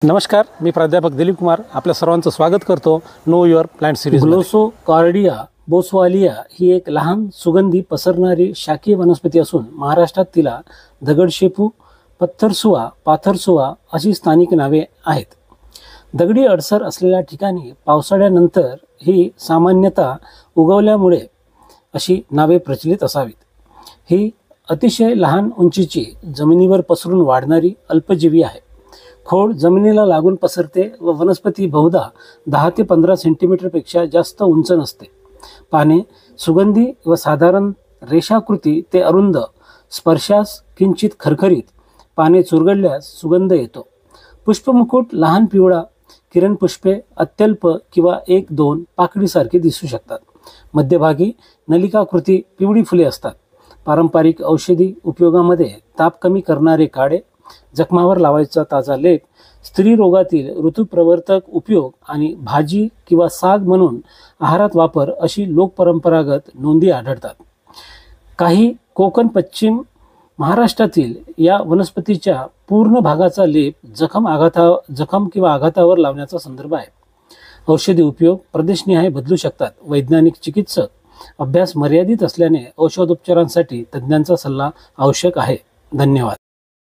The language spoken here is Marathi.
नमस्कार, मी प्राध्यापक दिलीप कुमार आपल्या सर्वांचं स्वागत करतो नो युअर प्लांट सिरीज। ग्लोसोकार्डिया बोसवालिया ही एक लहान सुगंधी पसरणारी शाकीय वनस्पती असून महाराष्ट्रात तिला दगडशेपू, पत्थरसुवा, पाथरसुवा अशी स्थानिक नावे आहेत। दगडी अडसर असलेल्या ठिकाणी पावसाळ्यानंतर ही सामान्यतः उगवल्यामुळे अशी नावे प्रचलित असावीत। ही अतिशय लहान उंचीची जमिनीवर पसरून वाढणारी अल्पजीवी आहे। खोड जमिनीला लागून पसरते व वनस्पती बहुधा 10 ते 15 सेंटीमीटरपेक्षा जास्त उंच नसते। पाने सुगंधी व साधारण रेषाकृती ते अरुंद, स्पर्शास किंचित खरखरीत, पाने चुरगळल्यास सुगंध येतो। पुष्पमुकुट लहान पिवळा, किरणपुष्पे अत्यल्प किंवा 1-2 पाकळीसारखी दिसू शकतात। मध्यभागी नलिकाकृती पिवळी फुले असतात। पारंपरिक औषधी उपयोगामध्ये ताप कमी करणारे काढे, जखमावर लावायचा ताजा लेप, स्त्री रोगातील ऋतुप्रवर्तक उपयोग आणि भाजी किंवा साग म्हणून आहारात वापर अशी लोकपरंपरागत नोंदी आढळतात। काही कोकण पश्चिम महाराष्ट्रातील या वनस्पतीच्या पूर्ण भागाचा लेप जखम किंवा आघातावर लावण्याचा संदर्भ आहे। औषधी उपयोग प्रदेशनिहाय बदलू शकतात। वैज्ञानिक चिकित्सक अभ्यास मर्यादित असल्याने औषधोपचारांसाठी तज्ज्ञांचा सल्ला आवश्यक आहे। धन्यवाद।